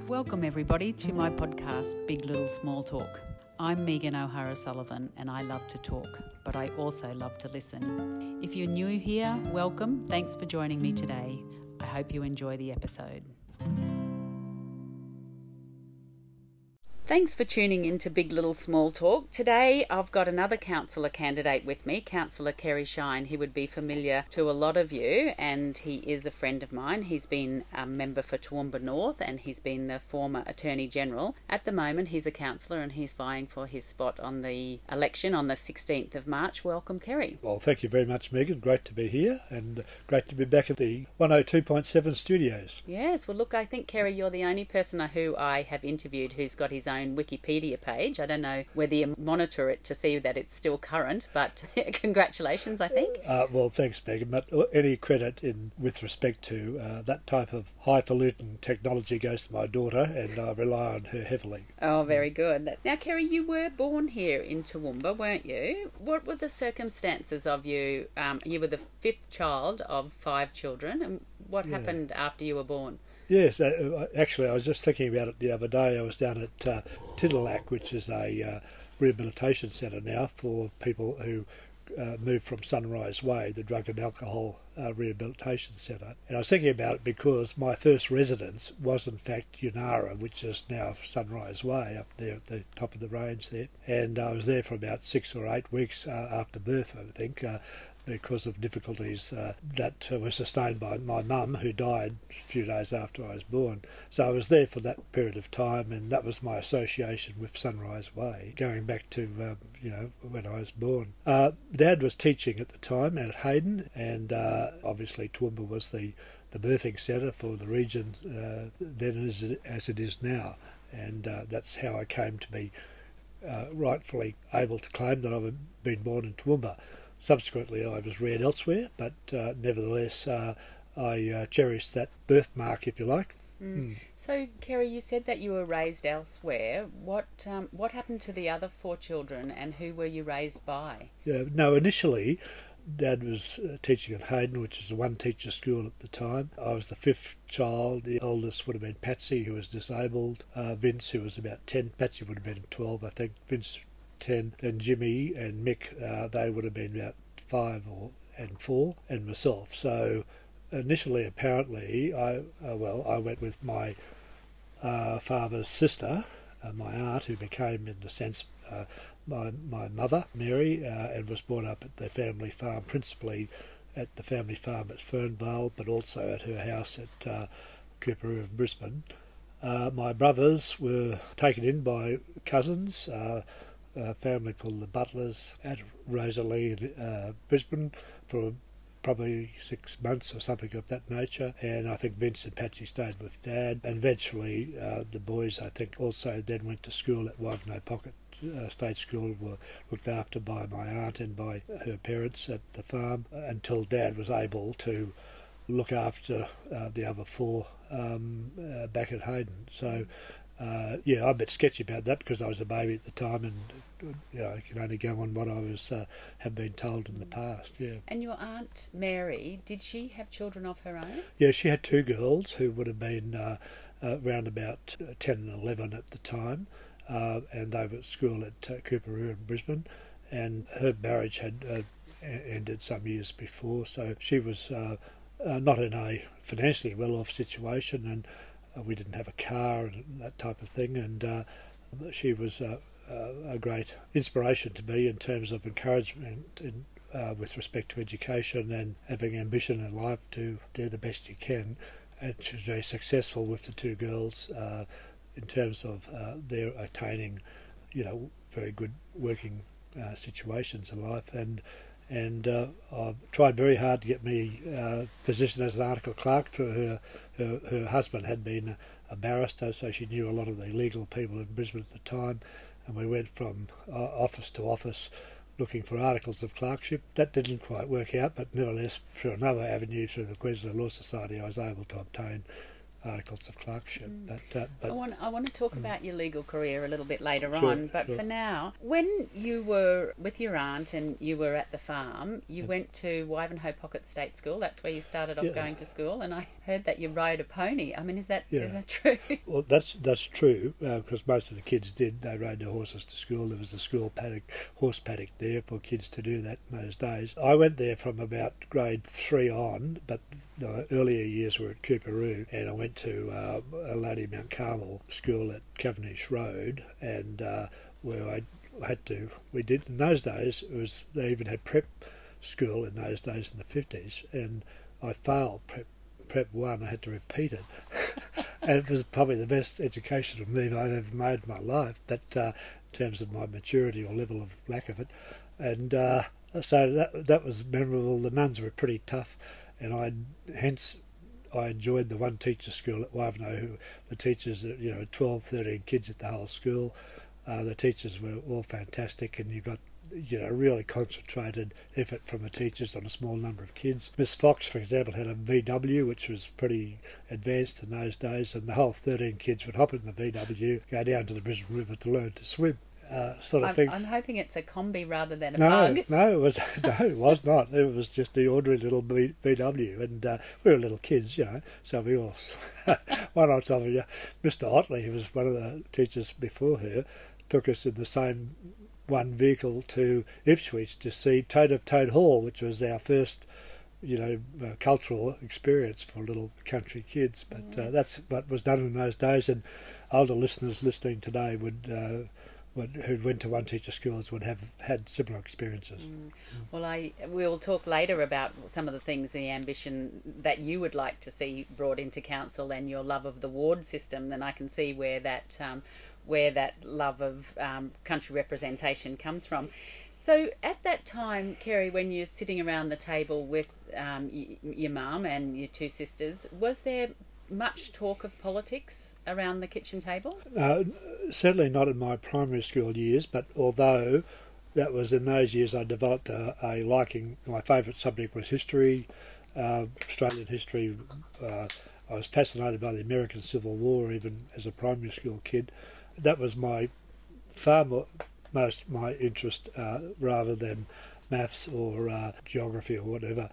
Welcome everybody to my podcast, Big Little Small Talk. I'm Megan O'Hara-Sullivan and I love to talk, but I also love to listen. If you're new here, welcome. Thanks for joining me today. I hope you enjoy the episode. Thanks for tuning in to Big Little Small Talk. Today I've got another councillor candidate with me, Councillor Kerry Shine. He would be familiar to a lot of you and he is a friend of mine. He's been a member for Toowoomba North and he's been the former Attorney General. At the moment he's a councillor and he's vying for his spot on the election on the 16th of March. Welcome, Kerry. Well, thank you very much, Megan. Great to be here and great to be back at the 102.7 studios. Yes, well look, I think, Kerry, you're the only person who I have interviewed who's got his own Wikipedia page. I don't know whether you monitor it to see that it's still current, but congratulations, I think. Well, thanks, Megan, but any credit with respect to that type of highfalutin technology goes to my daughter, and I rely on her heavily. Oh, very good. Now, Kerry, you were born here in Toowoomba, weren't you? What were the circumstances of you? You were the fifth child of 5 children, and what happened after you were born? Yes, actually I was just thinking about it the other day. I was down at Tiddalack, which is a rehabilitation centre now for people who moved from Sunrise Way, the drug and alcohol rehabilitation centre. And I was thinking about it because my first residence was in fact Unara, which is now Sunrise Way, up there at the top of the range there. And I was there for about 6 or 8 weeks after birth, I think, because of difficulties that were sustained by my mum, who died a few days after I was born. So I was there for that period of time, and that was my association with Sunrise Way, going back to when I was born. Dad was teaching at the time at Hayden, and obviously Toowoomba was the birthing centre for the region then as it is now, and that's how I came to be rightfully able to claim that I've been born in Toowoomba. Subsequently, I was reared elsewhere, but nevertheless, I cherished that birthmark, if you like. So, Kerry, you said that you were raised elsewhere. What happened to the other 4 children, and who were you raised by? No, initially, Dad was teaching at Hayden, which is a one-teacher school at the time. I was the 5th child. The oldest would have been Patsy, who was disabled. Vince, who was about 10. Patsy would have been 12, I think. Vince 10, then Jimmy and Mick, they would have been about 5 and 4, and myself. So initially, apparently, I went with my father's sister, my aunt, who became, in a sense, my mother, Mary, and was brought up at the family farm, principally at the family farm at Fernvale, but also at her house at Couperoo in Brisbane. My brothers were taken in by cousins, a family called the Butlers at Rosalie in Brisbane for probably 6 months or something of that nature, and I think Vince and Patsy stayed with Dad, and eventually the boys, I think, also then went to school at Wivenhoe Pocket State School, were looked after by my aunt and by her parents at the farm until Dad was able to look after the other 4 back at Hayden. So I'm a bit sketchy about that because I was a baby at the time, and I can only go on what I was have been told in the past. Yeah. And your Aunt Mary, did she have children of her own? Yeah, she had 2 girls who would have been around about 10 and 11 at the time, and they were at school at Couperoo in Brisbane, and her marriage had ended some years before, so she was not in a financially well-off situation, and we didn't have a car and that type of thing, and she was a great inspiration to me in terms of encouragement with respect to education and having ambition in life to do the best you can. And she was very successful with the 2 girls in terms of their attaining, very good working situations in life, and I've tried very hard to get me positioned as an article clerk for her. Her husband had been a barrister, so she knew a lot of the legal people in Brisbane at the time, and we went from office to office looking for articles of clerkship. That didn't quite work out, but nevertheless, through another avenue, through the Queensland Law Society, I was able to obtain articles of clerkship. I want to talk about your legal career a little bit later Sure, on, but sure. for now, when you were with your aunt and you were at the farm, you went to Wivenhoe Pocket State School. That's where you started off going to school, and I heard that you rode a pony. I mean, is that true? Well, that's true, because most of the kids did. They rode their horses to school. There was a school horse paddock there for kids to do that in those days. I went there from about grade 3 on, but the earlier years were at Cooperoo, and I went to a Lady Mount Carmel school at Cavendish Road, and where I had to. We did in those days. They even had prep school in those days in the 50s, and I failed prep 1. I had to repeat it, and it was probably the best educational move I've ever made in my life. But in terms of my maturity or level of lack of it, and so that was memorable. The nuns were pretty tough, and I enjoyed the one teacher school at Wivenhoe. Who the teachers, 12, 13 kids at the whole school. The teachers were all fantastic, and you got really concentrated effort from the teachers on a small number of kids. Miss Fox, for example, had a VW, which was pretty advanced in those days, and the whole 13 kids would hop in the VW, go down to the Brisbane River to learn to swim. Thing. I'm hoping it's a combi rather than a bug. No, it was not. It was just the ordinary little VW, and we were little kids, so we all. One on top of you, Mr. Otley, who was one of the teachers before her, took us in the same one vehicle to Ipswich to see Toad of Toad Hall, which was our first, cultural experience for little country kids. But that's what was done in those days, and older listeners listening today who went to one teacher schools would have had similar experiences. Well, we'll talk later about some of the things, the ambition that you would like to see brought into council, and your love of the ward system. Then I can see where that love of country representation comes from. So at that time, Kerry, when you're sitting around the table with your mum and your two sisters, was there much talk of politics around the kitchen table? Certainly not in my primary school years, but although that was in those years, I developed a liking. My favourite subject was history, Australian history. I was fascinated by the American Civil War even as a primary school kid. That was my interest rather than maths or geography or whatever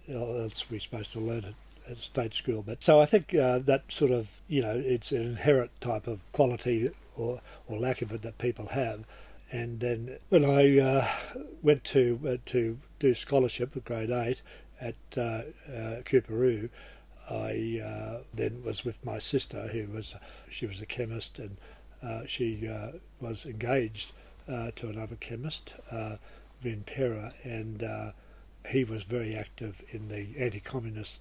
else we're supposed to learn at state school. But so I think that sort of, it's an inherent type of quality or lack of it that people have. And then when I went to do scholarship at grade 8 at Cooperoo, I then was with my sister, she was a chemist, and she was engaged to another chemist, Vin Pera, and he was very active in the anti-communist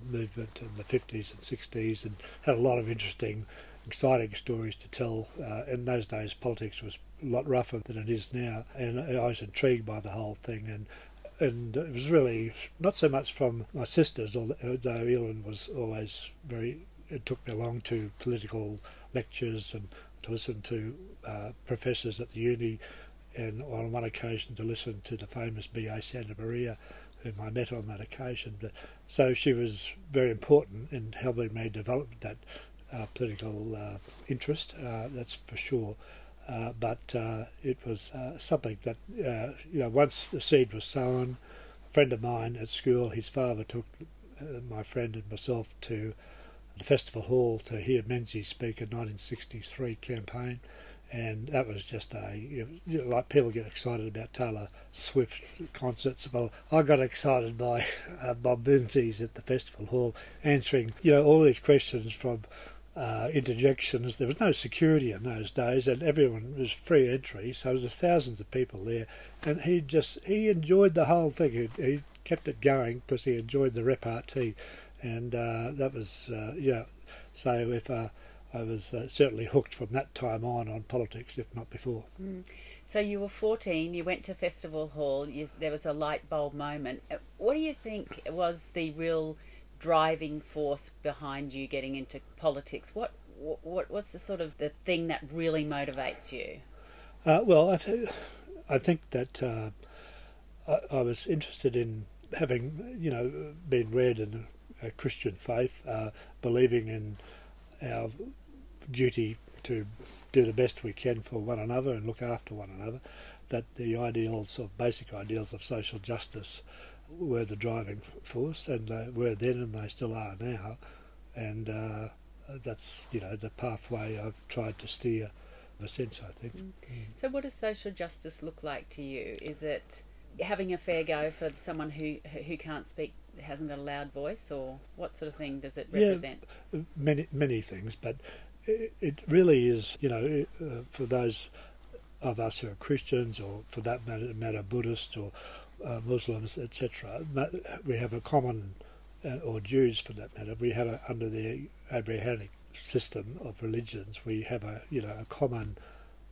movement in the 50s and 60s, and had a lot of interesting, exciting stories to tell. In those days, politics was a lot rougher than it is now, and I was intrigued by the whole thing. And it was really not so much from my sisters, although Elin was always it took me along to political lectures and to listen to professors at the uni, and on one occasion to listen to the famous B.A. Santa Maria, whom I met on that occasion. So she was very important in helping me develop that political interest, that's for sure. But it was something that, once the seed was sown, a friend of mine at school, his father took my friend and myself to the Festival Hall to hear Menzies speak in 1963 campaign, and that was just like people get excited about Taylor Swift concerts. Well, I got excited by Bob Menzies at the Festival Hall answering all these questions from interjections. There was no security in those days, and everyone was free entry, so there was thousands of people there, and he enjoyed the whole thing. He kept it going because he enjoyed the repartee, and that was so if I was certainly hooked from that time on politics, if not before. So you were 14, you went to Festival Hall, there was a light bulb moment. What do you think was the real driving force behind you getting into politics? What was the sort of the thing that really motivates you? Well, I think that I was interested in having, been reared in a Christian faith, believing in our duty to do the best we can for one another and look after one another, that the basic ideals of social justice were the driving force, and they were then and they still are now, and that's the pathway I've tried to steer ever since, I think. So what does social justice look like to you? Is it having a fair go for someone who can't speak, hasn't got a loud voice, or what sort of thing does it represent? Many things, but it really is, for those of us who are Christians, or for that matter Buddhists or Muslims, etc., we have a common, or Jews for that matter, we have under the Abrahamic system of religions, we have a common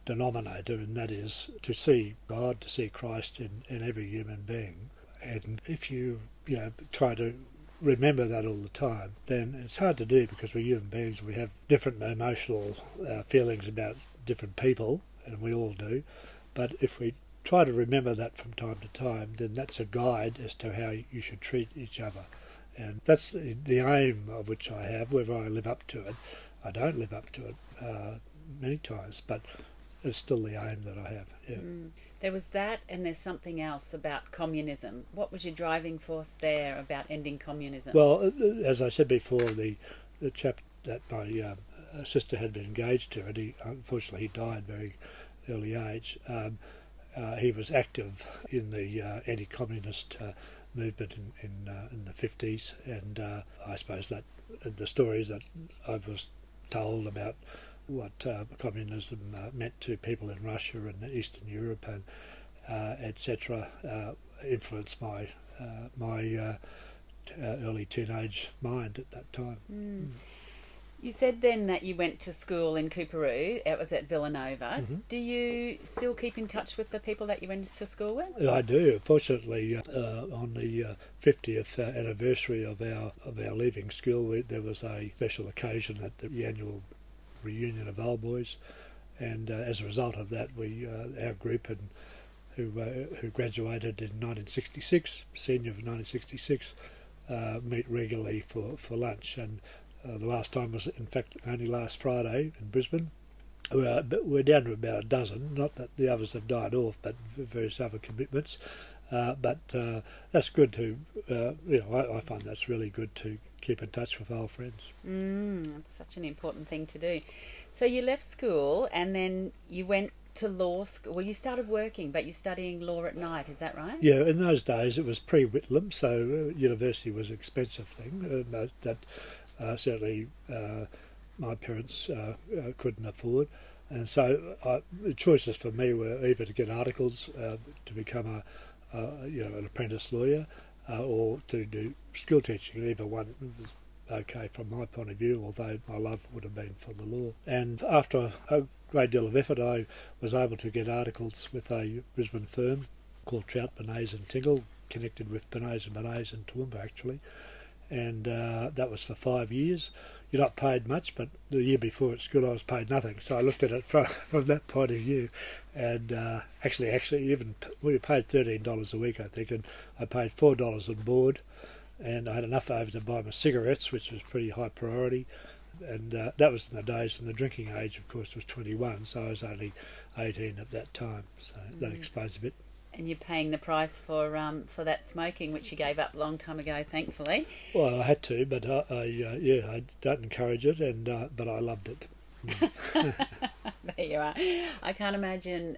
denominator, and that is to see God, to see Christ in every human being. And if you try to remember that all the time, then it's hard to do, because we're human beings, we have different emotional feelings about different people, and we all do. But if we try to remember that from time to time, then that's a guide as to how you should treat each other. And that's the aim of which I have. Whether I live up to it, I don't live up to it many times, but it's still the aim that I have. Yeah. There was that, and there's something else about communism. What was your driving force there about ending communism? Well, as I said before, the chap that my sister had been engaged to, and unfortunately he died very early age. He was active in the anti-communist movement in the 50s, and I suppose that the stories that I was told about what communism meant to people in Russia and Eastern Europe and etc. Influenced my early teenage mind at that time. You said then that you went to school in Coorparoo. It was at Villanova. Mm-hmm. Do you still keep in touch with the people that you went to school with? I do. Fortunately, on the 50th anniversary of our leaving school, there was a special occasion at the annual reunion of old boys, and as a result of that, our group who graduated in 1966, senior of 1966, meet regularly for lunch. And the last time was, in fact, only last Friday in Brisbane. We're down to about a dozen, not that the others have died off, but various other commitments. But that's good to, I find that's really good to keep in touch with old friends. It's such an important thing to do. So you left school and then you went to law school. Well, you started working, but you're studying law at night, is that right? Yeah, in those days it was pre-Whitlam, so university was an expensive thing that certainly my parents couldn't afford. And so the choices for me were either to get articles to become an apprentice lawyer, or to do school teaching. Either one was okay from my point of view, although my love would have been for the law. And after a great deal of effort, I was able to get articles with a Brisbane firm called Trout, Bernays and Tingle, connected with Bernays and Bernays in Toowoomba actually. And that was for 5 years. You're not paid much, but the year before at school I was paid nothing. So I looked at it from that point of view. And actually, even we were paid $13 a week, I think, and I paid $4 on board. And I had enough over to buy my cigarettes, which was pretty high priority. And that was in the days when the drinking age, of course, was 21. So I was only 18 at that time. So that explains a bit. And you're paying the price for that smoking, which you gave up a long time ago, thankfully. Well, I had to, but I don't encourage it, but I loved it. There you are. I can't imagine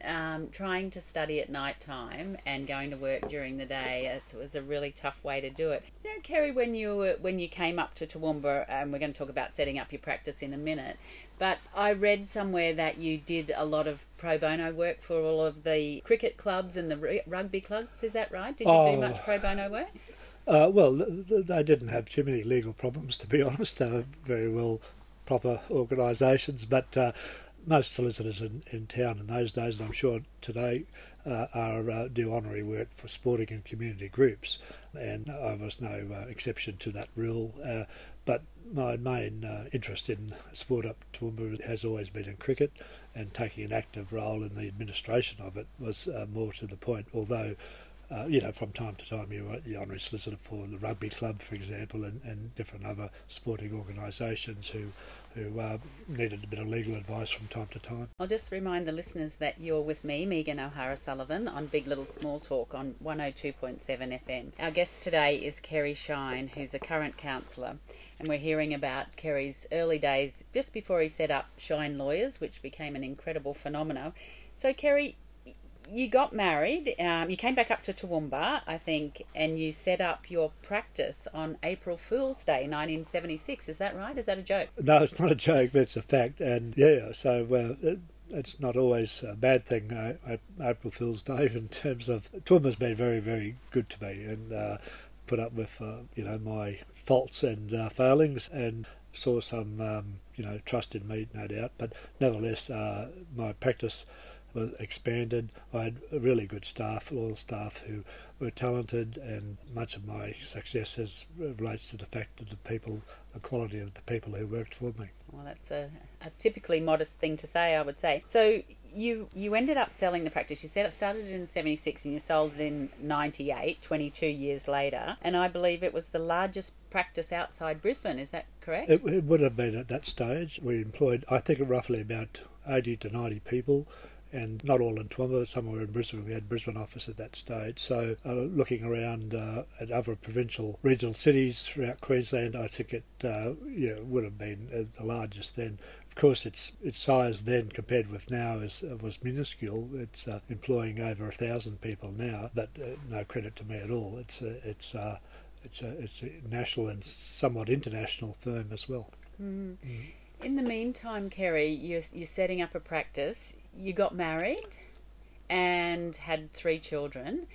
trying to study at night time and going to work during the day. It was a really tough way to do it. You know, Kerry, when you came up to Toowoomba, and we're going to talk about setting up your practice in a minute, but I read somewhere that you did a lot of pro bono work for all of the cricket clubs and the rugby clubs. Is that right? Did you do much pro bono work? Well, they didn't have too many legal problems, to be honest. They were very well proper organisations, but most solicitors in town in those days, and I'm sure today, do honorary work for sporting and community groups, and I was no exception to that rule. But my main interest in sport up Toowoomba has always been in cricket, and taking an active role in the administration of it was more to the point, although from time to time you were the honorary solicitor for the rugby club, for example, and different other sporting organisations who needed a bit of legal advice from time to time. I'll just remind the listeners that you're with me, Megan O'Hara-Sullivan, on Big Little Small Talk on 102.7 FM. Our guest today is Kerry Shine, who's a current councillor, and we're hearing about Kerry's early days just before he set up Shine Lawyers, which became an incredible phenomenon. So, Kerry, you got married, you came back up to Toowoomba, I think, and you set up your practice on April Fool's Day, 1976. Is that right? Is that a joke? No, it's not a joke, but it's a fact. And so it's not always a bad thing, April Fool's Day, in terms of... Toowoomba's been very, very good to me and put up with, my faults and failings, and saw some, trust in me, no doubt. But nevertheless, my practice was expanded. I had a really good staff, loyal staff who were talented, and much of my success relates to the fact of the quality of the people who worked for me. Well, that's a typically modest thing to say, I would say. So you ended up selling the practice. You said it started in 76 and you sold it in 98, 22 years later, and I believe it was the largest practice outside Brisbane. Is that correct? It would have been at that stage. We employed, I think, roughly about 80 to 90 people, and not all in Toowoomba, somewhere in Brisbane. We had Brisbane office at that stage. So looking around at other provincial, regional cities throughout Queensland, I think it would have been the largest then. Of course, its size then compared with now was minuscule. It's employing over 1,000 people now, but no credit to me at all. It's a national and somewhat international firm as well. Mm. In the meantime, Kerry, you're setting up a practice. You got married and had 3 children.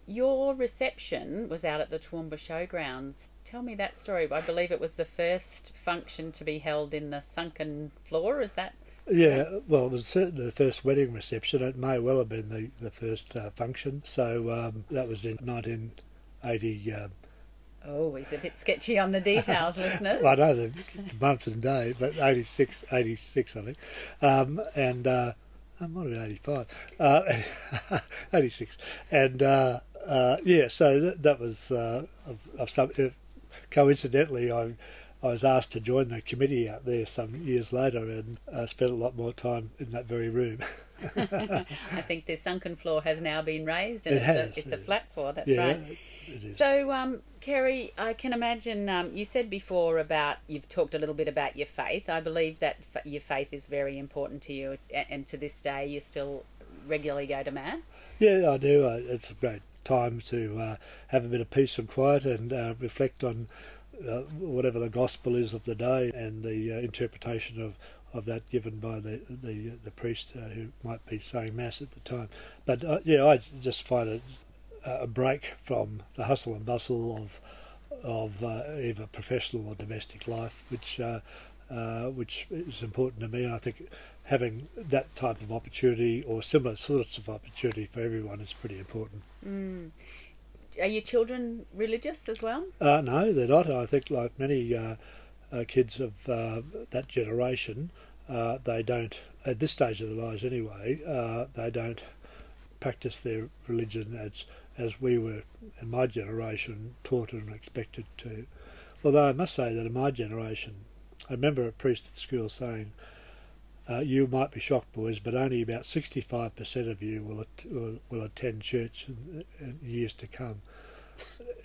Your reception was out at the Toowoomba Showgrounds. Tell me that story. I believe it was the first function to be held in the sunken floor. Is that... Yeah, well, it was certainly the first wedding reception. It may well have been the first function. So that was in 1980... Oh, he's a bit sketchy on the details, listeners. Well, I know the month and day, but 86, I think. It might have been 85. 86. And, so that was of some... coincidentally, I was asked to join the committee out there some years later and spent a lot more time in that very room. I think the sunken floor has now been raised, and it's a flat floor, that's right. It is. So, Kerry, I can imagine, you said before you've talked a little bit about your faith. I believe that your faith is very important to you, and to this day you still regularly go to Mass? Yeah, I do. It's a great time to have a bit of peace and quiet and reflect on whatever the gospel is of the day, and the interpretation of that given by the priest who might be saying Mass at the time. But I just find it a break from the hustle and bustle of either professional or domestic life, which is important to me. And I think having that type of opportunity or similar sorts of opportunity for everyone is pretty important. Mm. Are your children religious as well? No, they're not. I think, like many kids of that generation, they don't, at this stage of their lives anyway, they don't practice their religion as we were in my generation taught and expected to. Although I must say that in my generation, I remember a priest at school saying, you might be shocked, boys, but only about 65% of you will attend church in years to come.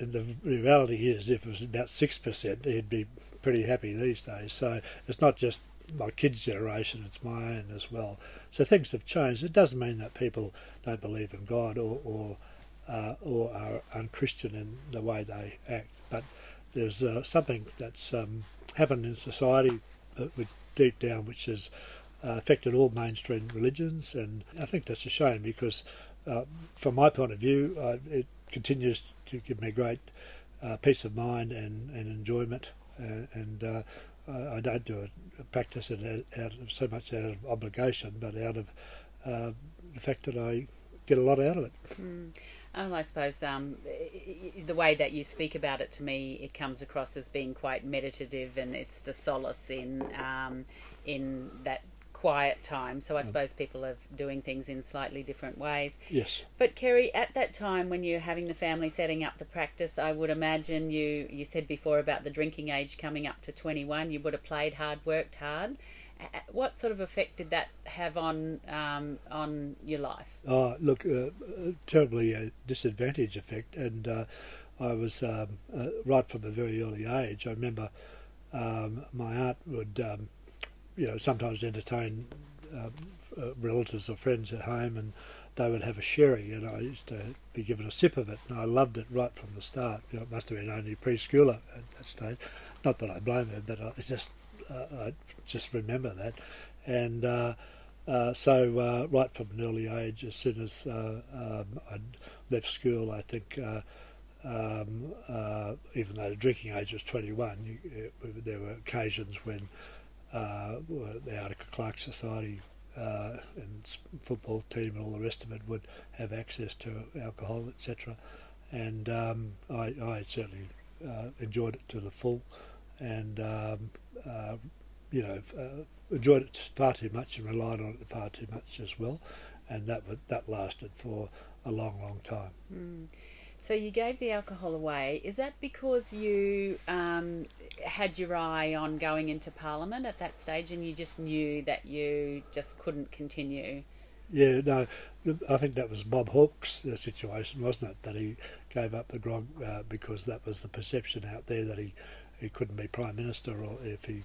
And the reality is, if it was about 6%, he'd be pretty happy these days. So it's not just my kids' generation, it's my own as well. So things have changed. It doesn't mean that people don't believe in God or are unchristian in the way they act, but there's something that's happened in society deep down which has affected all mainstream religions, and I think that's a shame because from my point of view it continues to give me great peace of mind and enjoyment, and I don't do a practice it out of so much out of obligation, but out of the fact that I get a lot out of it. I suppose the way that you speak about it to me, it comes across as being quite meditative, and it's the solace in that quiet time. So I suppose people are doing things in slightly different ways. Yes. But Kerry, at that time when you're having the family setting up the practice, I would imagine you said before about the drinking age coming up to 21, you would have played hard, worked hard. What sort of effect did that have on your life? Oh, look, terribly disadvantage effect, and I was right from a very early age. I remember my aunt would, sometimes entertain relatives or friends at home, and they would have a sherry, and I used to be given a sip of it, and I loved it right from the start. It must have been only preschooler at that stage. Not that I blame her, but I just remember that. And so right from an early age, as soon as I'd left school, I think even though the drinking age was 21, there were occasions when the Arctic Clark Society and football team and all the rest of it would have access to alcohol, etc. And I certainly enjoyed it to the full, and enjoyed it far too much and relied on it far too much as well, and that lasted for a long, long time. Mm. So you gave the alcohol away. Is that because you had your eye on going into Parliament at that stage, and you just knew that you just couldn't continue? Yeah, no, I think that was Bob Hawke's situation, wasn't it? That he gave up the grog because that was the perception out there that he couldn't be Prime Minister or if he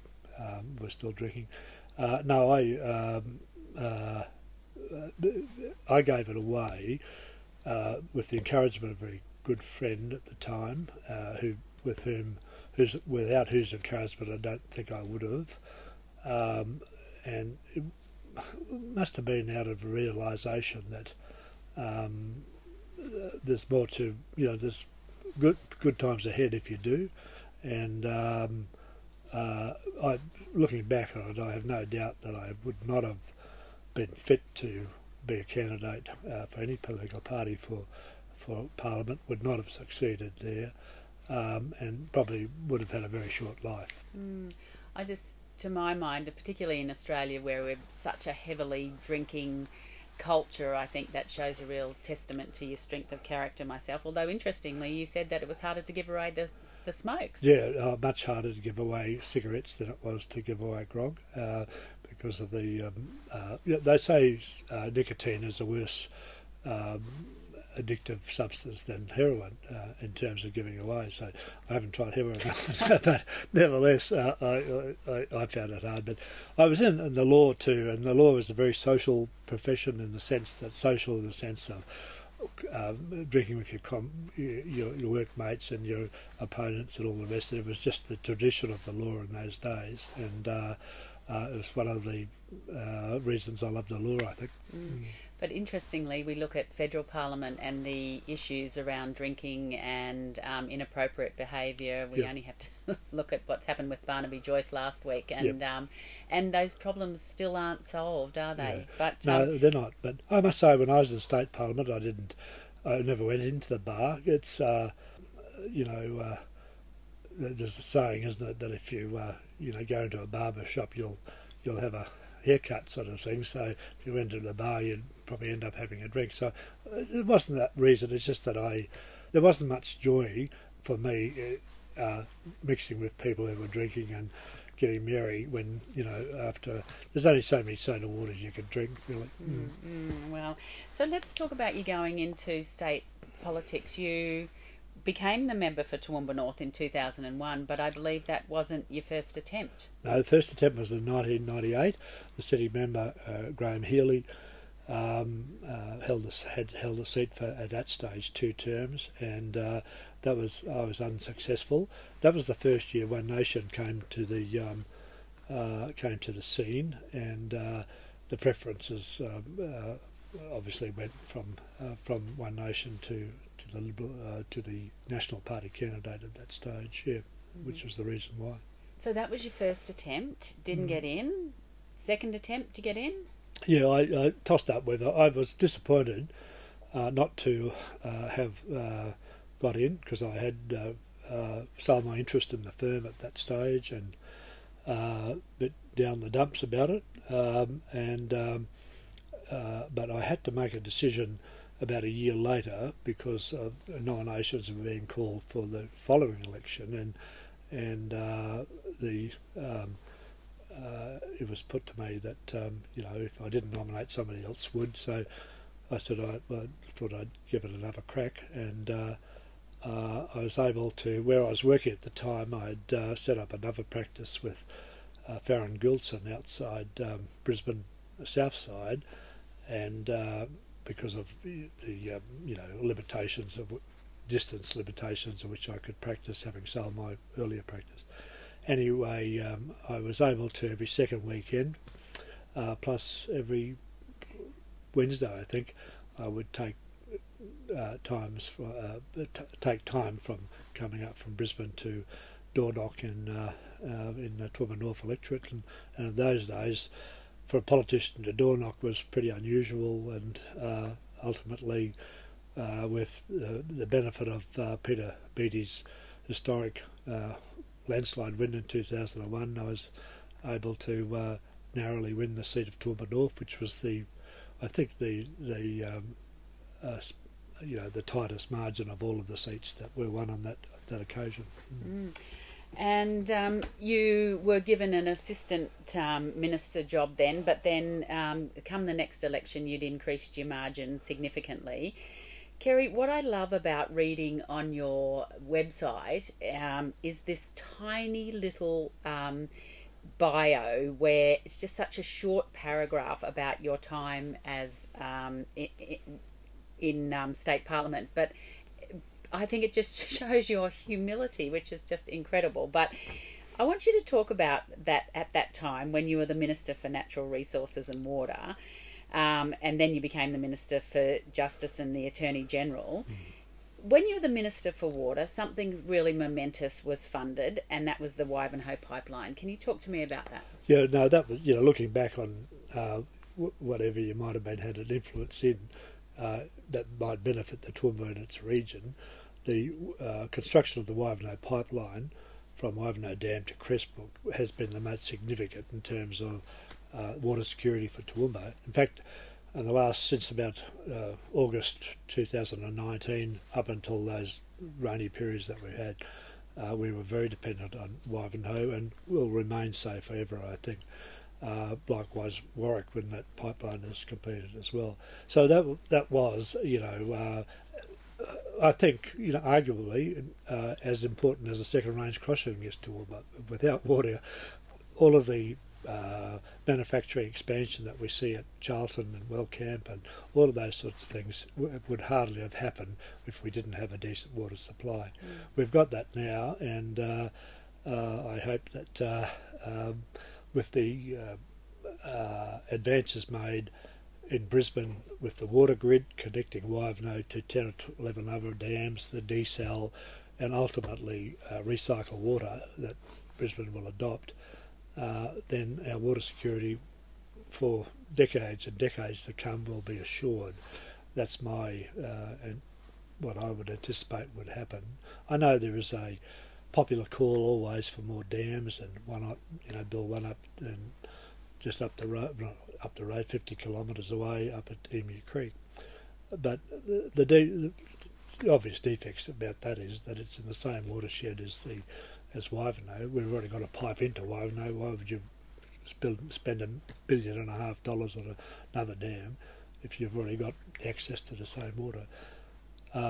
was still drinking. No, I gave it away with the encouragement of a very good friend at the time, without whose encouragement I don't think I would have, and it must have been out of a realisation that there's more to, there's good times ahead if you do, and looking back on it, I have no doubt that I would not have been fit to be a candidate for any political party for Parliament, would not have succeeded there, and probably would have had a very short life. To my mind, particularly in Australia where we're such a heavily drinking culture, I think that shows a real testament to your strength of character myself. Although, interestingly, you said that it was harder to give away the smokes. Yeah, much harder to give away cigarettes than it was to give away grog, because of the... they say nicotine is a worse addictive substance than heroin in terms of giving away. So I haven't tried heroin, but nevertheless, I found it hard. But I was in the law too, and the law is a very social profession in the sense of drinking with your workmates and your opponents and all the rest of it. It was just the tradition of the law in those days, and it was one of the reasons I loved the law, I think. But interestingly, we look at federal parliament and the issues around drinking and inappropriate behaviour. We only have to look at what's happened with Barnaby Joyce last week, and those problems still aren't solved, are they? Yeah. But no, they're not. But I must say, when I was in state parliament, I never went into the bar. It's there's a saying, isn't it, that if you go into a barber shop, you'll have a haircut sort of thing. So if you went to the bar, you'd probably end up having a drink. So it wasn't that reason. It's just that there wasn't much joy for me mixing with people who were drinking and getting merry when, after there's only so many soda waters you can drink, really. Well, so let's talk about you going into state politics. You became the member for Toowoomba North in 2001, but I believe that wasn't your first attempt. No, the first attempt was in 1998. The city member, Graham Healy, held a seat for, at that stage, 2 terms, and I was unsuccessful. That was the first year One Nation came to the scene, and the preferences obviously went from One Nation to the National Party candidate at that stage, which was the reason why. So that was your first attempt, didn't get in. Second attempt to get in? Yeah, I tossed up whether. I was disappointed not to have got in, because I had sold my interest in the firm at that stage, and bit down the dumps about it, but I had to make a decision about a year later because nominations were being called for the following election, and it was put to me that if I didn't nominate, somebody else would. So I said I thought I'd give it another crack, and I was able to, where I was working at the time, I'd set up another practice with Farron Gilson outside Brisbane south side, and because of the limitations of distance limitations of which I could practice, having sold my earlier practice. Anyway, I was able to every second weekend, plus every Wednesday, I think, I would take take time from coming up from Brisbane to door knock in the Toowoomba North electorate, and in those days, for a politician to door knock was pretty unusual, and ultimately, with the benefit of Peter Beattie's historic landslide win in 2001, I was able to narrowly win the seat of Toowoomba North, which was the tightest margin of all of the seats that were won on that occasion. Mm. And you were given an assistant minister job then, but then come the next election you'd increased your margin significantly. Kerry, what I love about reading on your website is this tiny little bio where it's just such a short paragraph about your time as in state parliament, but I think it just shows your humility, which is just incredible. But I want you to talk about that at that time when you were the Minister for Natural Resources and Water, and then you became the Minister for Justice and the Attorney General. When you were the Minister for Water, something really momentous was funded, and that was the Wivenhoe pipeline. Can you talk to me about that? Yeah, no, that was, looking back on whatever you might have had an influence in, that might benefit the Toowoomba and its region. The construction of the Wivenhoe pipeline from Wivenhoe Dam to Crestbrook has been the most significant in terms of water security for Toowoomba. In fact, since about August 2019, up until those rainy periods that we had, we were very dependent on Wivenhoe and will remain so forever, I think. Likewise, Warwick, when that pipeline is completed as well. So that was, I think, arguably as important as the second range crossing is to Toowoomba. Without water, all of the manufacturing expansion that we see at Charlton and Wellcamp and all of those sorts of things would hardly have happened if we didn't have a decent water supply. We've got that now, and I hope that with the advances made in Brisbane with the water grid connecting Wivenhoe to 10 or 11 other dams, the desal, and ultimately recycle water that Brisbane will adopt, then our water security for decades and decades to come will be assured. That's my and what I would anticipate would happen. I know there is a popular call always for more dams, and why not, build one up and just up the road 50 kilometres away up at Emu Creek. But the obvious defects about that is that it's in the same watershed as Wivenhoe. We've already got a pipe into Wivenhoe. Why would you spend $1.5 billion on another dam if you've already got access to the same water?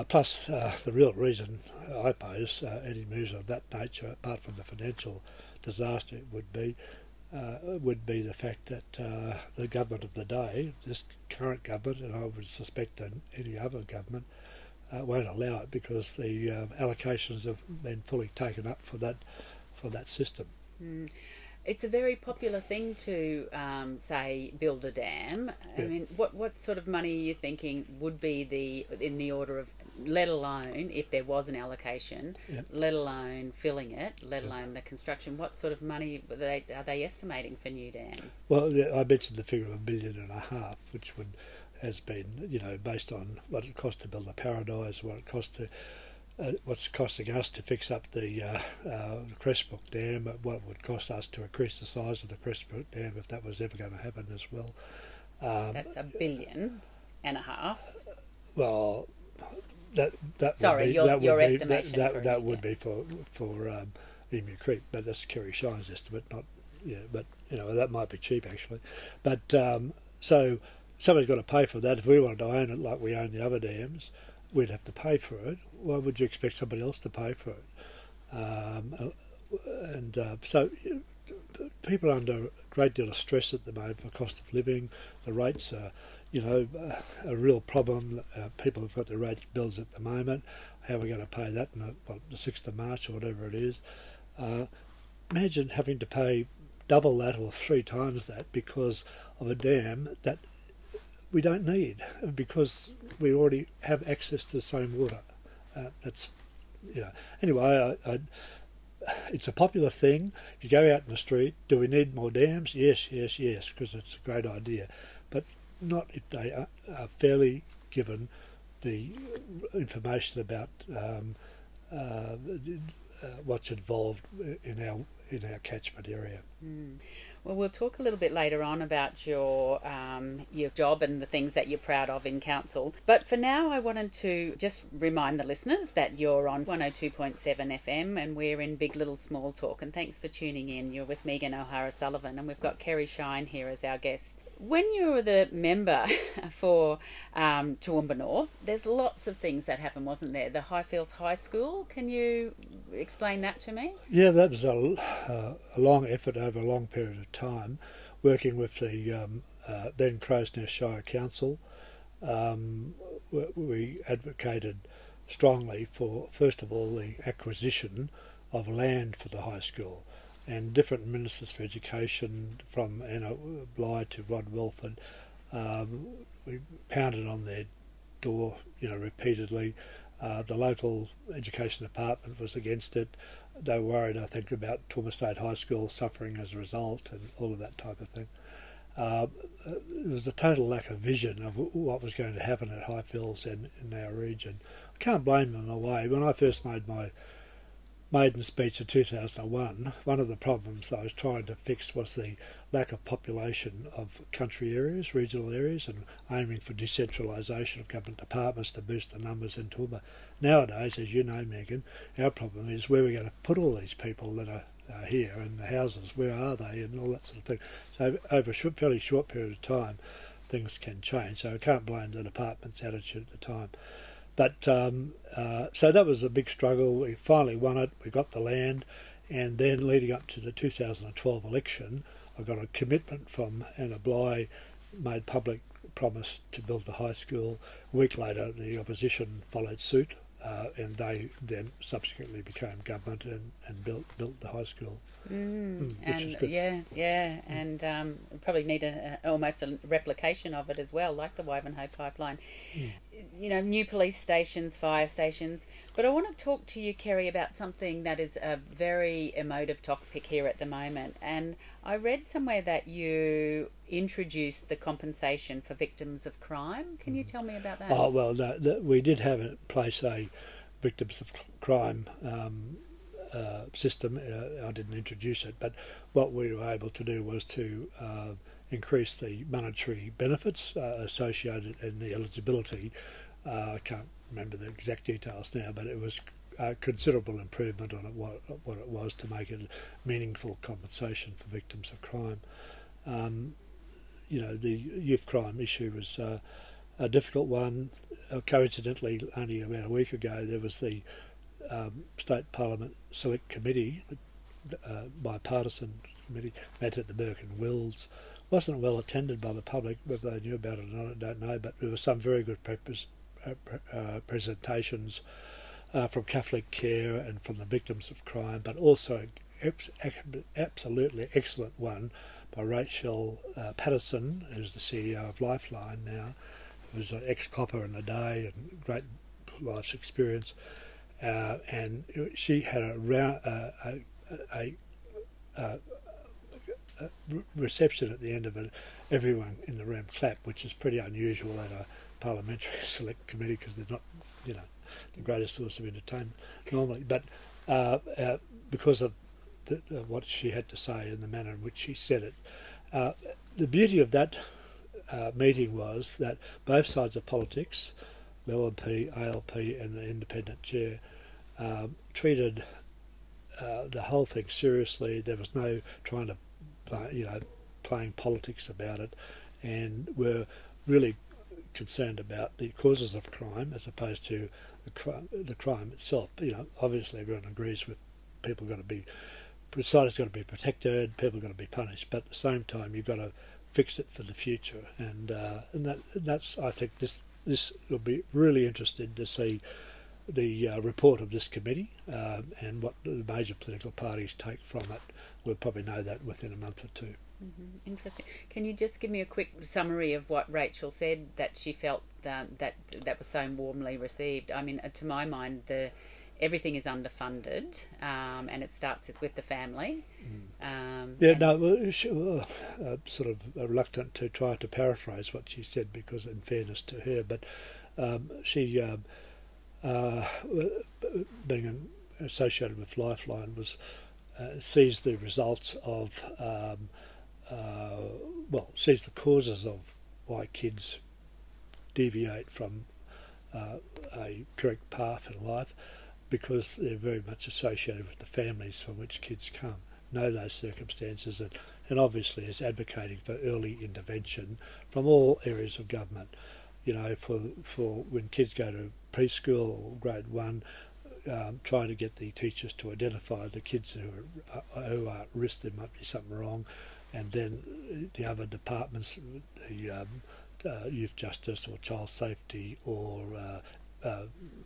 Plus, the real reason I pose any moves of that nature, apart from the financial disaster it would be the fact that the government of the day, this current government, and I would suspect any other government, won't allow it because the allocations have been fully taken up for that system. It's a very popular thing to say build a dam. Yeah. I mean, what sort of money are you thinking would be in the order of, let alone if there was an allocation, Yep. let alone filling it, let alone the construction? What sort of money are they estimating for new dams? Well, I mentioned the figure of $1.5 billion, which has been, based on what it cost to build a Paradise, what it cost what's costing us to fix up the Crestbrook Dam, what it would cost us to increase the size of the Crestbrook Dam if that was ever going to happen as well. That's $1.5 billion. Well, that sorry, would be, your that estimation. That would be for Emu Creek, but that's Kerry Shine's estimate, not But that might be cheap actually. But so somebody's got to pay for that. If we wanted to own it like we own the other dams, we'd have to pay for it. Why would you expect somebody else to pay for it? So people are under a great deal of stress at the moment for cost of living. The rates are, a real problem. People have got their rates bills at the moment. How are we going to pay that on the 6th of March or whatever it is? Imagine having to pay double that or 3 times that because of a dam that we don't need, because we already have access to the same water. Anyway, it's a popular thing. You go out in the street, do we need more dams? Yes, because it's a great idea. But not if they are fairly given the information about what's involved in our catchment area. Well, we'll talk a little bit later on about your job and the things that you're proud of in council. But for now, I wanted to just remind the listeners that you're on 102.7 FM and we're in Big Little Small Talk. And thanks for tuning in. You're with Megan O'Hara-Sullivan and we've got Kerry Shine here as our guest. When you were the member for Toowoomba North, there's lots of things that happened, wasn't there? The Highfields High School, can you explain that to me? Yeah, that was a long effort over a long period of time, working with the then Crows Nest Shire Council. We advocated strongly for, first of all, the acquisition of land for the high school. And different ministers for education, from Anna Bligh to Rod Wilford, we pounded on their door, repeatedly. The local education department was against it. They were worried, I think, about Toowoomba State High School suffering as a result and all of that type of thing. There was a total lack of vision of what was going to happen at Highfields and in our region. I can't blame them in a way. When I first made my maiden speech in 2001, one of the problems I was trying to fix was the lack of population of country areas, regional areas, and aiming for decentralisation of government departments to boost the numbers in Toowoomba. Nowadays, as you know, Megan, our problem is where we're going to put all these people that are here in the houses, where are they, and all that sort of thing. So over a fairly short period of time, things can change. So I can't blame the department's attitude at the time. But so that was a big struggle. We finally won it. We got the land, and then leading up to the 2012 election, I got a commitment from Anna Bligh, made public promise to build the high school. A week later, the opposition followed suit, and they then subsequently became government and built the high school. And probably need almost a replication of it as well, like the Wivenhoe pipeline. New police stations, fire stations. But I want to talk to you, Kerry, about something that is a very emotive topic here at the moment. And I read somewhere that you introduced the compensation for victims of crime. Can you tell me about that? Oh, well, no, we did have in place a victims of crime system. I didn't introduce it, but what we were able to do was to increase the monetary benefits associated and the eligibility. I can't remember the exact details now, but it was a considerable improvement on what it was to make it meaningful compensation for victims of crime. The youth crime issue was a difficult one. Coincidentally, only about a week ago, there was the State Parliament Select Committee, bipartisan committee, met at the Burke and Wills. Wasn't well attended by the public. Whether they knew about it or not, I don't know, but there were some very good presentations from Catholic Care and from the victims of crime, but also absolutely excellent one by Rachel Patterson, who's the CEO of Lifeline now, who's an ex-copper in the day and great life's experience. And she had a reception at the end of it. Everyone in the room clapped, which is pretty unusual at a parliamentary select committee because they're not the greatest source of entertainment normally. But because of what she had to say and the manner in which she said it, the beauty of that meeting was that both sides of politics, the LNP, ALP and the independent chair, treated the whole thing seriously. There was no trying to playing politics about it, and were really concerned about the causes of crime as opposed to the crime itself. Obviously everyone agrees with people got to be, society's got to be protected, people got to be punished, but at the same time you've got to fix it for the future, and that's I think this will be really interested to see the report of this committee and what the major political parties take from it. We'll probably know that within a month or two. Mm-hmm. Interesting. Can you just give me a quick summary of what Rachel said that she felt that was so warmly received? I mean, to my mind, everything is underfunded, and it starts with the family. Sort of reluctant to try to paraphrase what she said because, in fairness to her, but she, being associated with Lifeline, sees the results of sees the causes of why kids deviate from a correct path in life, because they're very much associated with the families from which kids come, know those circumstances, and obviously is advocating for early intervention from all areas of government. For when kids go to preschool or grade 1, trying to get the teachers to identify the kids who are at risk, there might be something wrong, and then the other departments, the youth justice or child safety or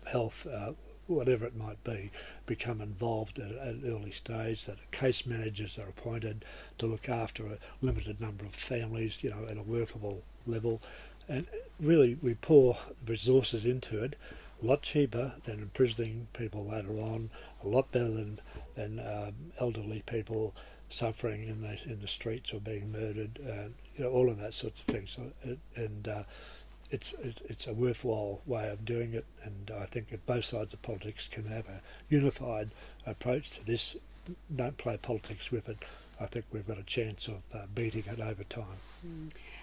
health, whatever it might be, become involved at an early stage, that case managers are appointed to look after a limited number of families, at a workable level. And really we pour resources into it, a lot cheaper than imprisoning people later on, a lot better than elderly people suffering in the streets or being murdered, all of that sorts of things. It's a worthwhile way of doing it, and I think if both sides of politics can have a unified approach to this, don't play politics with it, I think we've got a chance of beating it over time.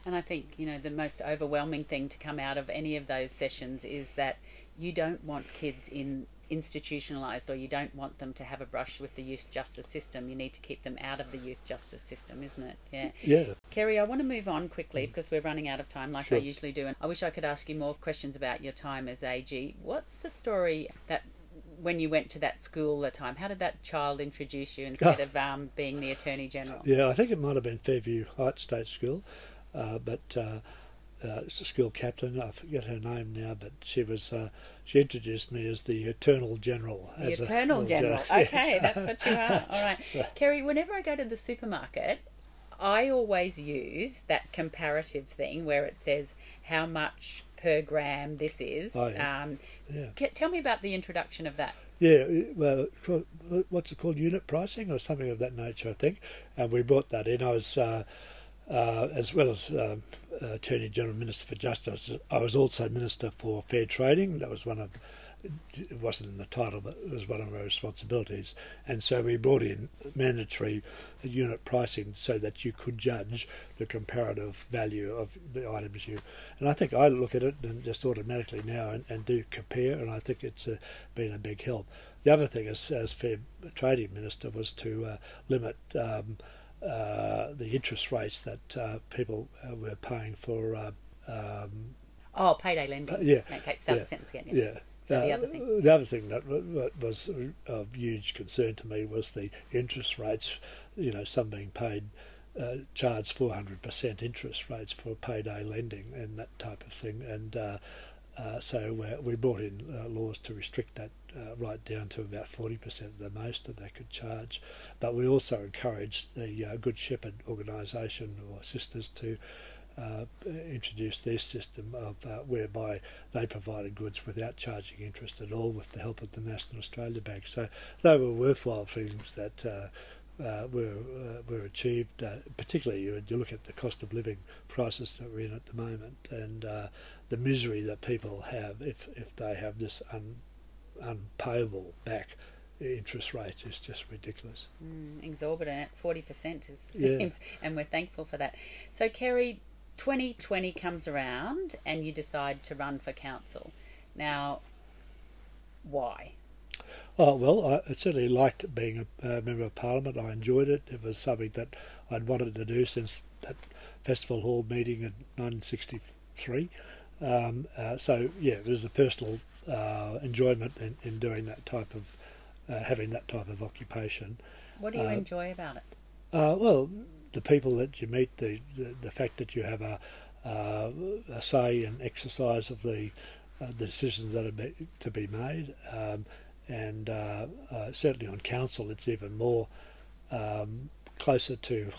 And I think, the most overwhelming thing to come out of any of those sessions is that you don't want kids institutionalised, or you don't want them to have a brush with the youth justice system. You need to keep them out of the youth justice system, isn't it? Yeah. Kerry, I want to move on quickly because we're running out of time like I usually do, and I wish I could ask you more questions about your time as AG. What's the story that when you went to that school the time, how did that child introduce you instead of being the Attorney General? Yeah, I think it might have been Fairview Heights State School, but it's a school captain, I forget her name now, but she introduced me as the Eternal General. The Eternal General. Okay, that's what you are. All right. So, Kerry, whenever I go to the supermarket, I always use that comparative thing where it says how much per gram this is. Oh, yeah. Tell me about the introduction of that. Yeah, well, what's it called? Unit pricing or something of that nature, I think. And we brought that in. I was, as well as Attorney General, Minister for Justice, I was also Minister for Fair Trading. That was it wasn't in the title, but it was one of our responsibilities. And so we brought in mandatory unit pricing so that you could judge the comparative value of the items and I think I look at it and just automatically now and do compare, and I think it's been a big help. The other thing as Fair Trading Minister was to limit the interest rates that people were paying for payday lending. Yeah. Okay, start the sentence again. Yeah. So the other thing? The other thing that was of huge concern to me was the interest rates. Some being paid, charged 400% interest rates for payday lending and that type of thing. And so we brought in laws to restrict that right down to about 40% of the most that they could charge. But we also encouraged the Good Shepherd organisation or sisters to introduced their system of whereby they provided goods without charging interest at all, with the help of the National Australia Bank. So they were worthwhile things that were achieved. Particularly, you look at the cost of living crisis that we're in at the moment, and the misery that people have if they have this unpayable back interest rate is just ridiculous. Exorbitant at 40% seems, and we're thankful for that. So, Kerry, 2020 comes around and you decide to run for council. Now, why? Oh, well, I certainly liked being a Member of Parliament. I enjoyed it. It was something that I'd wanted to do since that Festival Hall meeting in 1963. So, yeah, it was a personal enjoyment in doing that type of, having that type of occupation. What do you enjoy about it? Well, the people that you meet, the fact that you have a say and exercise of the decisions that are to be made, and certainly on council it's even more closer to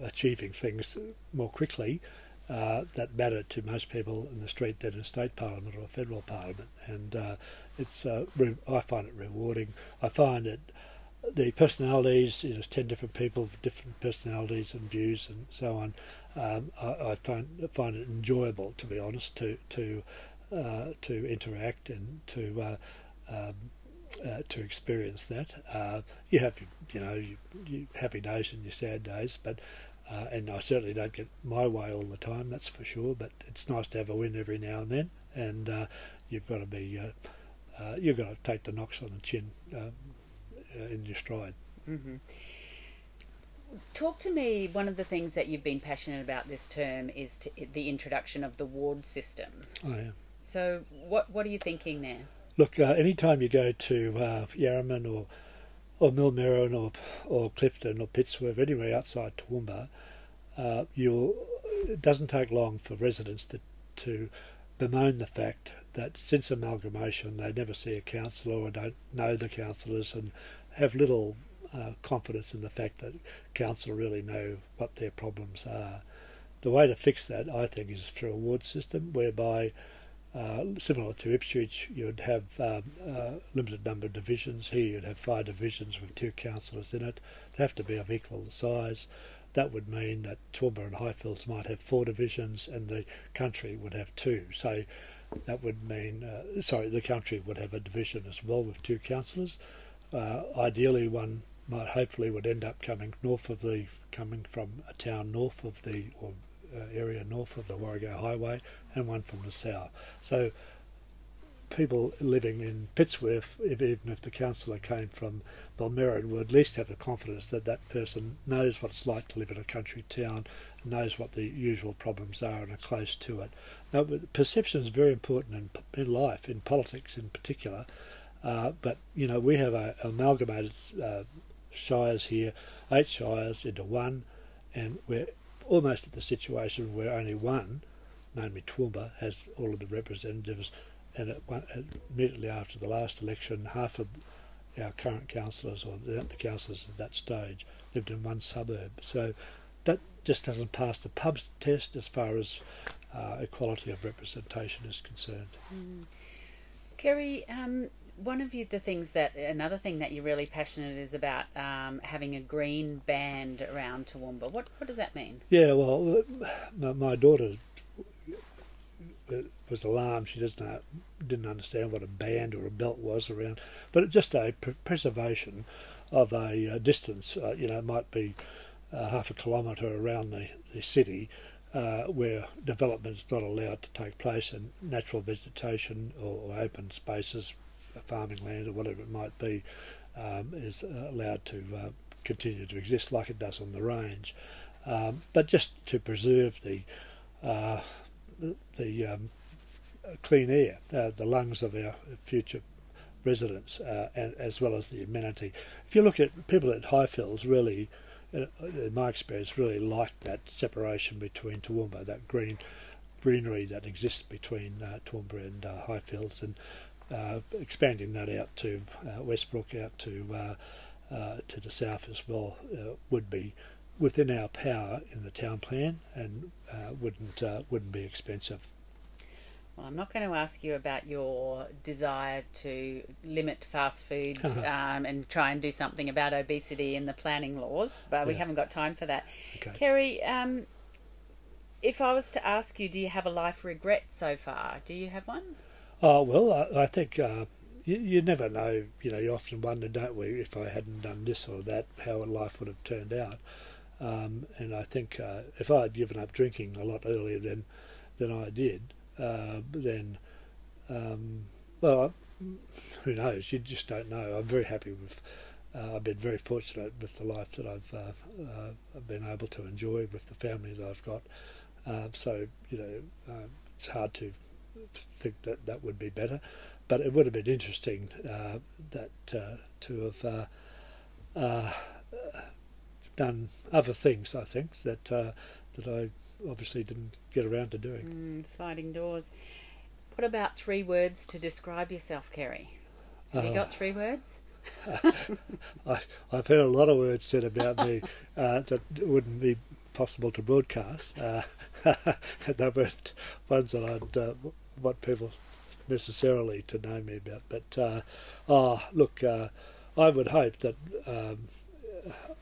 achieving things more quickly that matter to most people in the street than in state parliament or federal parliament, and it's I find it rewarding. I find it the personalities, 10 different people with different personalities and views and so on. I find it enjoyable, to be honest, to interact and to experience that. You have your happy days and your sad days, but and I certainly don't get my way all the time, that's for sure. But it's nice to have a win every now and then, and you've got to take the knocks on the chin in your stride. Mm-hmm. Talk to me. One of the things that you've been passionate about this term is the introduction of the ward system. Oh, yeah. So what are you thinking there? Look, anytime you go to Yarraman or Millmerran or Clifton or Pittsworth, anywhere outside Toowoomba, it doesn't take long for residents to bemoan the fact that since amalgamation they never see a councillor or don't know the councillors and have little confidence in the fact that council really know what their problems are. The way to fix that, I think, is through a ward system whereby, similar to Ipswich, you'd have a limited number of divisions. Here you'd have 5 divisions with 2 councillors in it. They have to be of equal size. That would mean that Toowoomba and Highfields might have 4 divisions and the country would have 2. So that would mean, the country would have a division as well with 2 councillors. Ideally, one hopefully would end up coming from a town north of the area north of the Warrego Highway, and one from the south. So people living in Pittsworth, even if the councillor came from Millmerran, would at least have the confidence that that person knows what it's like to live in a country town, knows what the usual problems are and are close to it. Now, perception is very important in life, in politics in particular, but we have amalgamated shires here, 8 shires into one, and we're almost at the situation where only one, namely Toowoomba, has all of the representatives, and immediately after the last election, half of our current councillors, or the councillors at that stage, lived in one suburb. So that just doesn't pass the pub's test as far as equality of representation is concerned. Kerry, another thing that you're really passionate is about having a green band around Toowoomba. What does that mean? Yeah, well, my daughter was alarmed. She didn't understand what a band or a belt was around, but it's just a preservation of a distance. It might be half a kilometre around the city where development is not allowed to take place, and natural vegetation or open spaces, farming land or whatever it might be, is allowed to continue to exist like it does on the range, but just to preserve the clean air, the lungs of our future residents, and as well as the amenity. If you look at people at Highfields, really, in my experience, really like that separation between Toowoomba, that greenery that exists between Toowoomba and Highfields, and expanding that out to Westbrook, out to the south as well, would be within our power in the town plan, and wouldn't be expensive. Well, I'm not going to ask you about your desire to limit fast food and try and do something about obesity in the planning laws, but we haven't got time for that. Okay. Kerry, if I was to ask you, do you have a life regret so far? Do you have one? Oh, well, I think you never know. You often wonder, don't we, if I hadn't done this or that, how life would have turned out. And I think if I had given up drinking a lot earlier than I did, then, well, who knows? You just don't know. I'm very happy with. I've been very fortunate with the life that I've been able to enjoy with the family that I've got. So it's hard to think that would be better, but it would have been interesting to have done other things. I think that I obviously didn't get around to doing. Sliding doors. What about 3 words to describe yourself, Kerry? Have you got 3 words? I've heard a lot of words said about me that wouldn't be possible to broadcast. They weren't ones that I'd want people necessarily to know me about. But look, I would hope that I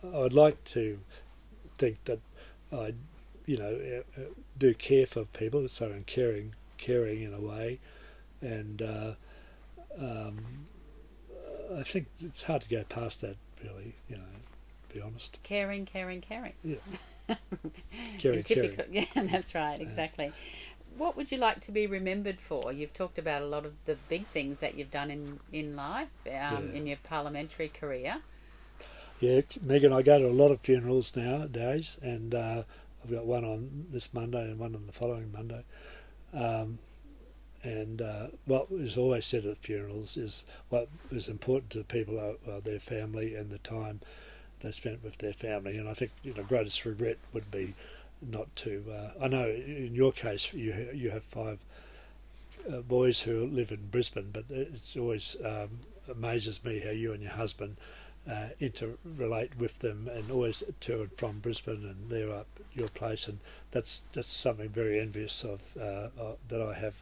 would like to think that I, do care for people, so I'm caring in a way, and I think it's hard to go past that, really. To be honest. Caring. Yeah. Caring. Yeah, that's right. Exactly. What would you like to be remembered for? You've talked about a lot of the big things that you've done in life, in your parliamentary career. Yeah, Megan, I go to a lot of funerals nowadays, and I've got one on this Monday and one on the following Monday. And what is always said at funerals is what is important to the people are their family and the time they spent with their family. And I think greatest regret would be not to. I know in your case you have 5 boys who live in Brisbane, but it's always amazes me how you and your husband interrelate with them, and always to and from Brisbane, and they're up your place, and that's something very envious of that I have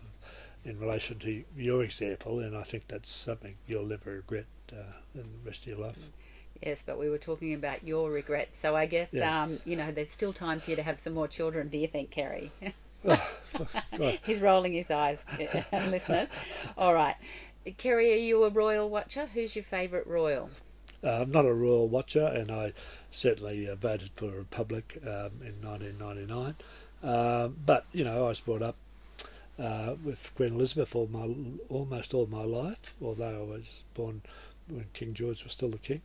in relation to your example, and I think that's something you'll never regret in the rest of your life. Yes, but we were talking about your regrets, so I guess there's still time for you to have some more children. Do you think, Kerry? Right. He's rolling his eyes, listeners. All right, Kerry, are you a royal watcher? Who's your favourite royal? I'm not a royal watcher, and I certainly voted for the Republic in 1999. But I was brought up with Queen Elizabeth almost all my life, although I was born when King George was still the king.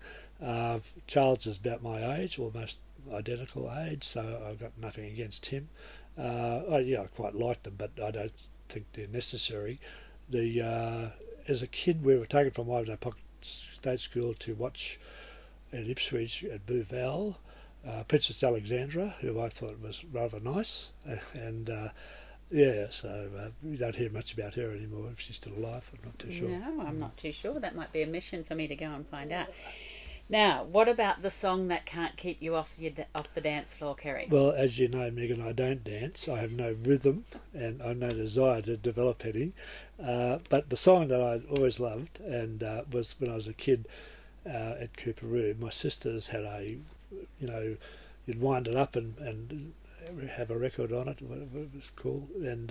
Charles is about my age, almost identical age, so I've got nothing against him. I quite like them, but I don't think they're necessary. As a kid, we were taken from Ivanhoe Pocket State School to watch at Ipswich at Bouval Princess Alexandra, who I thought was rather nice, and so we don't hear much about her anymore. If she's still alive, I'm not too sure. No, I'm not too sure. That might be a mission for me to go and find out. Now, what about the song that can't keep you off the dance floor, Kerry? Well, as you know, Megan, I don't dance. I have no rhythm, and I have no desire to develop any. But the song that I always loved, and was when I was a kid at Cooperoo. My sisters had you'd wind it up and have a record on it, whatever it was called, and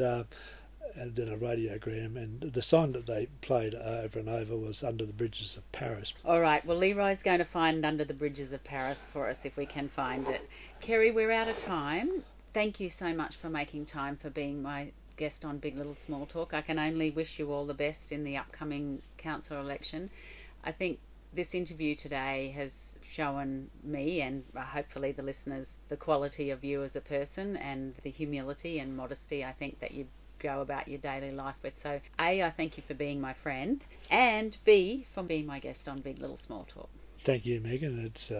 then a radiogram, and the song that they played over and over was Under the Bridges of Paris. All right, well, Leroy's going to find Under the Bridges of Paris for us if we can find it. Kerry, we're out of time. Thank you so much for making time for being my guest on Big Little Small Talk. I can only wish you all the best in the upcoming council election. I think this interview today has shown me, and hopefully the listeners, the quality of you as a person and the humility and modesty I think that you go about your daily life with. So A, I thank you for being my friend, and B, for being my guest on Big Little Small Talk. Thank you, Megan. It's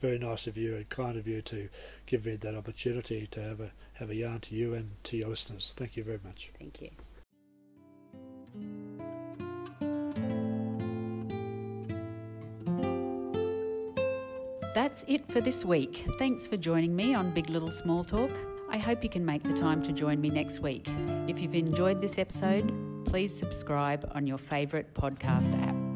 very nice of you and kind of you to give me that opportunity to have a yarn to you and to your listeners. Thank you very much. Thank you. That's it for this week. Thanks for joining me on Big Little Small Talk. I hope you can make the time to join me next week. If you've enjoyed this episode, please subscribe on your favourite podcast app.